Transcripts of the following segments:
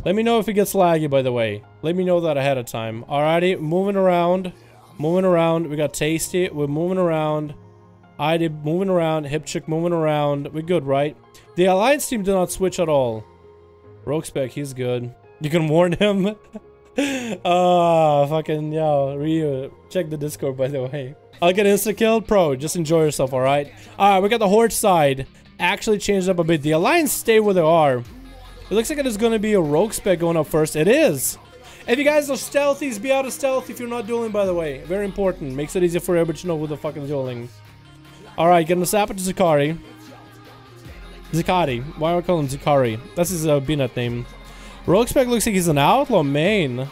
Let me know if it gets laggy, by the way. Let me know that ahead of time. Alrighty, moving around. Moving around. We got Tasty. We're moving around. ID moving around. Hipchick moving around. We're good, right? The Alliance team did not switch at all. Rogue Spec, he's good. You can warn him. Oh, fucking, yo. Ryu. Check the Discord, by the way. I'll get insta-killed. Pro, just enjoy yourself, alright? Alright, we got the Horde side. Actually changed up a bit. The Alliance stay where they are. It looks like it is going to be a Rogue Spec going up first. It is. If you guys are stealthies, be out of stealth if you're not dueling, by the way. Very important. Makes it easier for everybody to know who the fuck is dueling. Alright, getting a sap to Zakari. Zakari. Why do I call him Zakari? That's his BNet name. Rogue Spec looks like he's an Outlaw main.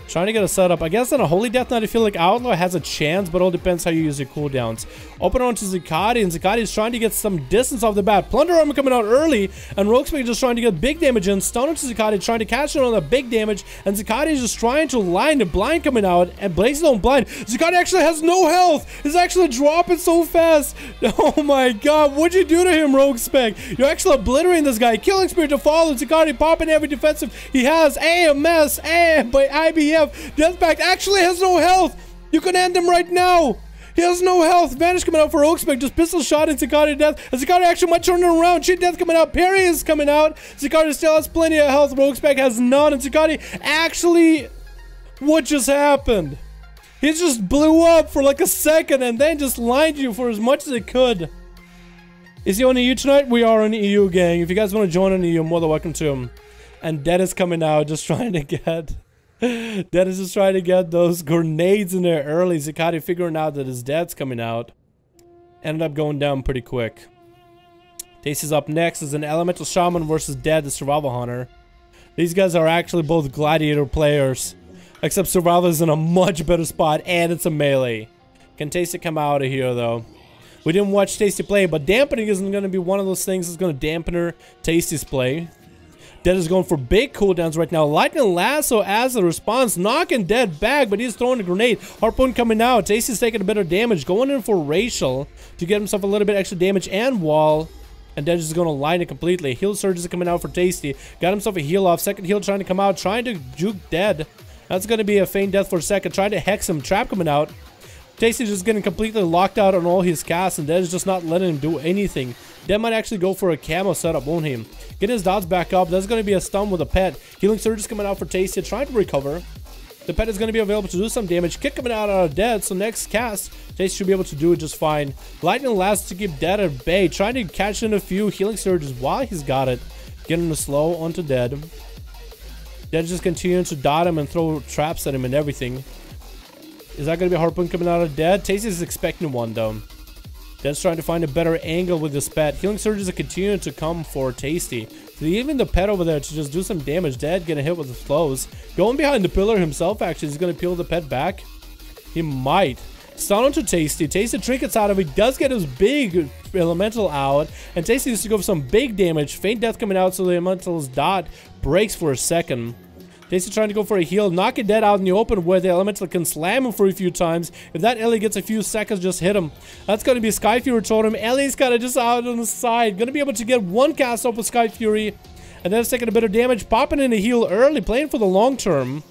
Trying to get a setup. I guess on a Holy Death Knight I feel like Outlaw has a chance, but it all depends how you use your cooldowns. Open on to Zakati, and Zakati is trying to get some distance off the bat. Plunder Armor coming out early, and Rogue Spec just trying to get big damage in. Stun onto Zakati, trying to catch it on the big damage, and Zakati is just trying to line the blind coming out, and Blazes on blind. Zakati actually has no health. He's actually dropping so fast. Oh my god, what'd you do to him, Rogue Spec? You're actually obliterating this guy. Killing Spirit to follow. Zakati popping every defensive he has. AMS, by IBF. Deathpact actually has no health. You can end him right now. He has no health. Vanish coming out for Rogue Spec. Just pistol shot in Zakati death. And Zakati actually might turn it around. Cheat death coming out. Parry is coming out. Zakati still has plenty of health. Rogue Spec has none. And Zakati actually... What just happened? He just blew up for like a second and then just lined you for as much as it could. Is he on EU tonight? We are on EU, gang. If you guys want to join on EU, you're more than welcome to him. And Dead is coming out, just trying to get... Dead is just trying to get those grenades in there early. Zakati figuring out that his dad's coming out. Ended up going down pretty quick. Tasty's up next as an Elemental Shaman versus Dead, the Survival Hunter. These guys are actually both Gladiator players. Except Survival is in a much better spot and it's a melee. Can Tasty come out of here though? We didn't watch Tasty play, but dampening isn't going to be one of those things that's going to dampen Tasty's play. Dead is going for big cooldowns right now. Lightning Lasso as a response, knocking Dead back, but he's throwing a grenade. Harpoon coming out. Tasty's taking a bit of damage, going in for Racial to get himself a little bit extra damage and wall. And Dead is going to line it completely. Heal Surge is coming out for Tasty. Got himself a heal off. Second heal trying to come out, trying to juke Dead. That's going to be a feign death for a second. Trying to hex him. Trap coming out. Tasty's just getting completely locked out on all his casts, and Dead is just not letting him do anything. Dead might actually go for a camo setup, won't he? Get his dots back up. There's going to be a stun with a pet. Healing Surge is coming out for Tasty, trying to recover. The pet is going to be available to do some damage. Kick coming out of Dead, so next cast, Tasty should be able to do it just fine. Lightning lasts to keep Dead at bay, trying to catch in a few healing surges while he's got it. Getting the slow onto Dead. Dead just continuing to dot him and throw traps at him and everything. Is that going to be a Harpoon coming out of Dead? Tasty is expecting one though. Dead's trying to find a better angle with this pet. Healing surges are continuing to come for Tasty. So even the pet over there to just do some damage. Dead getting hit with the flows. Going behind the pillar himself actually. He's going to peel the pet back. He might. Stun onto Tasty. Tasty trinkets out of it. Does get his big elemental out. And Tasty needs to go for some big damage. Faint death coming out so the elemental's dot breaks for a second. Tasty trying to go for a heal, knock it Dead out in the open where the elemental can slam him for a few times. If that Ellie gets a few seconds, just hit him. That's going to be Sky Fury totem. Ellie's kind of just out on the side. Going to be able to get one cast off with Sky Fury. And then it's taking a bit of damage, popping in a heal early, playing for the long term.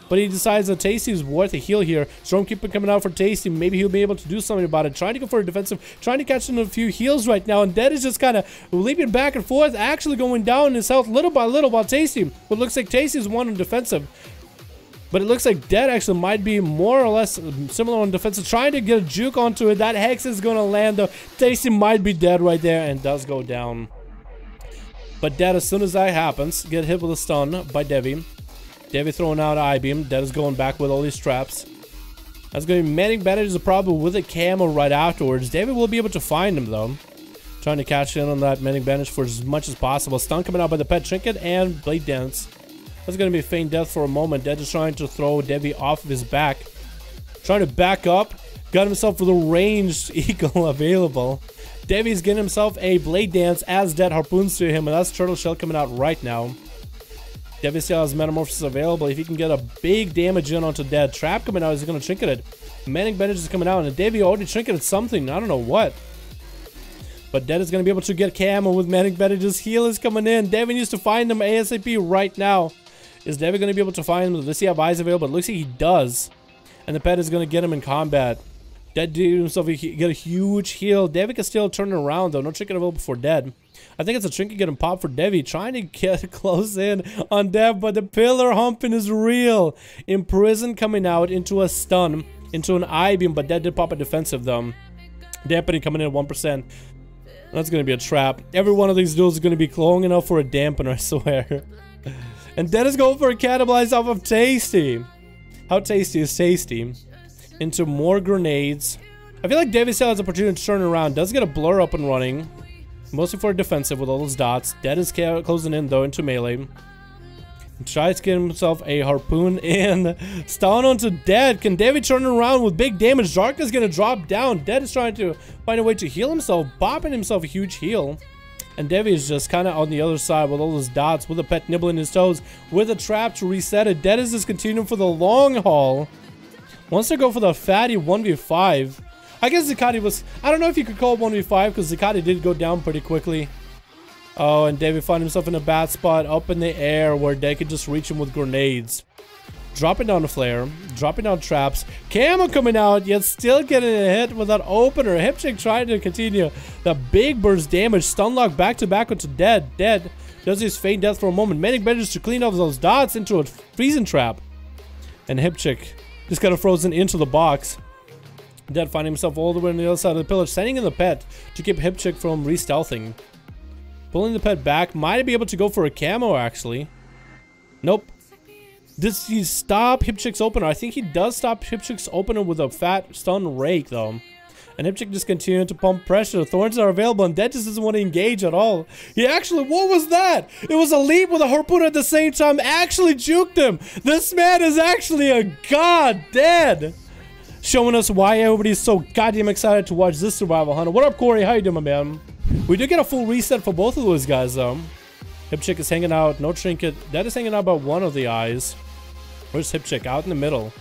But he decides that Tasty is worth a heal here. Stormkeeper coming out for Tasty. Maybe he'll be able to do something about it. Trying to go for a defensive. Trying to catch in a few heals right now. And Dead is just kind of leaping back and forth. Actually going down in his health little by little while Tasty. But it looks like Tasty's one on defensive. But it looks like Dead actually might be more or less similar on defensive. Trying to get a juke onto it. That Hex is going to land though. Tasty might be dead right there and does go down. But Dead, as soon as that happens, get hit with a stun by Devi. Devi throwing out I-beam. Dead is going back with all these traps. That's going to be Manning Bandage is a problem with a camo right afterwards. Devi will be able to find him though. Trying to catch in on that Manning Bandage for as much as possible. Stun coming out by the Pet Trinket and Blade Dance. That's going to be a feign death for a moment. Dead is trying to throw Devi off of his back. Trying to back up. Got himself with a ranged eagle available. Devi's getting himself a Blade Dance as Dead harpoons to him, and that's Turtle Shell coming out right now. Devi still has Metamorphosis available. If he can get a big damage in onto Dead. Trap coming out, he's going to trinket it. Manic Bandage is coming out, and Devi already trinketed something. I don't know what. But Dead is going to be able to get camo with Manic Bandages. Heal is coming in. Devi needs to find him ASAP right now. Is Devi going to be able to find him? Does he have eyes available? It looks like he does. And the pet is going to get him in combat. Dead dude himself get a huge heal. Devi can still turn it around though. No trinket available for Dead. I think it's a trinket getting popped for Devi. Trying to get close in on Dev, but the pillar humping is real. Imprison coming out into a stun. Into an I-beam, but Dead did pop a defensive though. Dampening coming in at 1%. That's going to be a trap. Every one of these duels is going to be long enough for a dampener, I swear. And Dead is going for a cannibalize off of Tasty. How tasty is Tasty? Into more grenades. I feel like Devi still has the opportunity to turn around. Does get a blur up and running. Mostly for a defensive with all those dots. Dead is closing in though into melee. Tries to get himself a harpoon in. Stun onto Dead. Can Devi turn around with big damage? Darkness is going to drop down. Dead is trying to find a way to heal himself. Popping himself a huge heal. And Devi is just kind of on the other side with all those dots. With a pet nibbling his toes. With a trap to reset it. Dead is just continuing for the long haul. Wants to go for the fatty 1v5. I guess Zakati was... I don't know if you could call it 1v5 because Zakati did go down pretty quickly. Oh, and Devi found himself in a bad spot up in the air where Dead could just reach him with grenades. Dropping down a flare, dropping down traps. Camo coming out, yet still getting a hit with that opener. Hipchick trying to continue the big burst damage. Stun lock back to back onto Dead. Dead does his feign death for a moment. Manic manages to clean off those dots into a freezing trap. And Hipchick just got frozen into the box. Dead finding himself all the way on the other side of the pillar, sending in the pet to keep Hipchick from re-stealthing. Pulling the pet back. Might be able to go for a camo, actually. Nope. Does he stop Hipchick's opener? I think he does stop Hipchick's opener with a fat stun rake, though. And Hipchick just continuing to pump pressure. Thorns are available, and Dead just doesn't want to engage at all. He actually... What was that? It was a leap with a harpoon at the same time. Actually juked him. This man is actually a god. Dead. Showing us why everybody's so goddamn excited to watch this survival hunt. What up, Corey? How you doing, my man? We do get a full reset for both of those guys, though. Hipchick is hanging out. No trinket. Dead is hanging out about one of the eyes. Where's Hipchick? Out in the middle.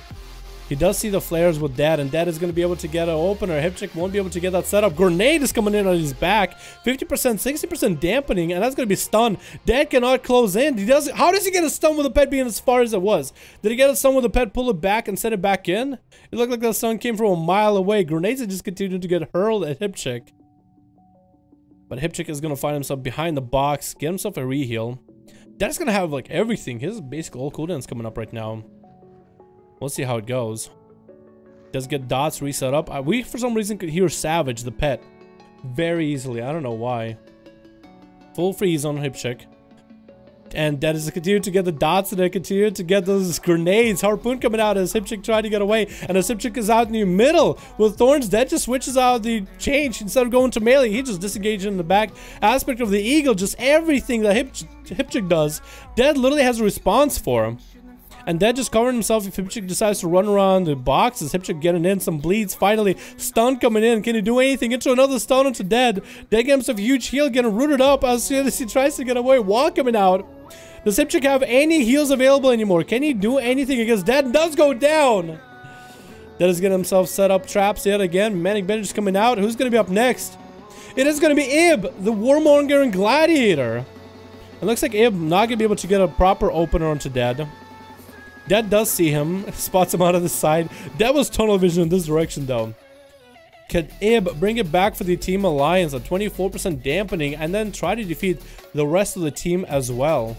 He does see the flares with Dead, and Dead is going to be able to get an opener. Hipchick won't be able to get that setup. Grenade is coming in on his back. 50%, 60% dampening, and that's going to be stun. Dead cannot close in. How does he get a stun with the pet being as far as it was? Did he get a stun with the pet, pull it back, and send it back in? It looked like the stun came from a mile away. Grenades are just continuing to get hurled at Hipchick. But Hipchick is going to find himself behind the box, get himself a reheal. Dead's going to have, like, everything. His basic all cooldowns coming up right now. We'll see how it goes. Does get dots reset up. We, for some reason, could hear Savage, the pet, very easily. I don't know why. Full freeze on Hipchick. And Dead is continuing to get the dots, and they continue to get those grenades. Harpoon coming out as Hipchick tried to get away. And as Hipchick is out in the middle with Thorns, Dead just switches out the change. Instead of going to melee, he just disengages in the back aspect of the eagle. Just everything that Hipchick does, Dead literally has a response for him. And Dead just covering himself if Hipchick decides to run around the boxes. Hipchick getting in some bleeds. Finally, stun coming in. Can he do anything? Into another stun onto Dead. Dead getting himself a huge heal, getting rooted up as soon as he tries to get away. Wall coming out. Does Hipchick have any heals available anymore? Can he do anything against Dead? Does go down. Dead is getting himself set up traps yet again. Manic Bandage coming out. Who's going to be up next? It is going to be Ib, the Warmonger and Gladiator. It looks like Ib not going to be able to get a proper opener onto Dead. Dead does see him, spots him out of the side. Dead was tunnel vision in this direction, though. Can Ib bring it back for the Team Alliance at 24% dampening and then try to defeat the rest of the team as well?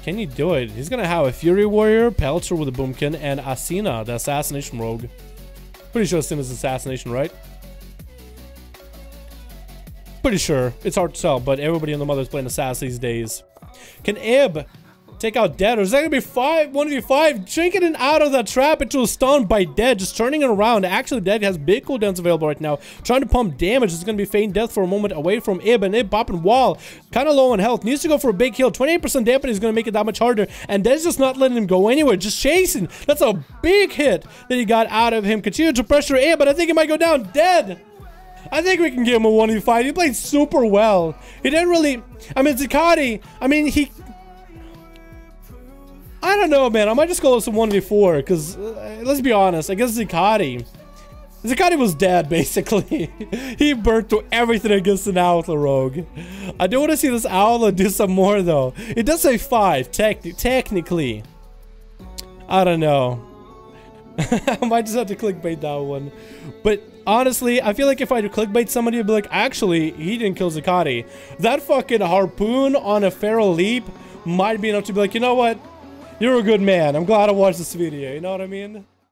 Can he do it? He's gonna have a Fury Warrior, Pelter with a Boomkin, and Asina, the Assassination Rogue. Pretty sure Asina's Assassination, right? Pretty sure. It's hard to tell, but everybody and the mother's playing Assass these days. Can Ib take out Dead, or is that gonna be 1v5? Drinking it out of that trap into a stun by Dead, just turning it around. Actually, Dead has big cooldowns available right now, trying to pump damage. It's gonna be feign death for a moment away from Ib, and Ib popping wall, kind of low on health, needs to go for a big heal. 28% dampening is gonna make it that much harder, and Dead's just not letting him go anywhere, just chasing. That's a big hit that he got out of him. Continue to pressure Ib, but I think he might go down. Dead I think we can give him a 1v5. He played super well. He didn't really... I mean, Zakati, I mean, he... I don't know, man. I might just go with some 1v4, because, let's be honest, I guess Zakati was dead, basically. He burnt through everything against an Outlaw rogue. I do want to see this Outlaw do some more, though. It does say 5, technically. I don't know. I might just have to clickbait that one. But honestly, I feel like if I had to clickbait somebody, I'd be like, actually, he didn't kill Zakati. That fucking harpoon on a feral leap might be enough to be like, you know what? You're a good man. I'm glad I watched this video. You know what I mean?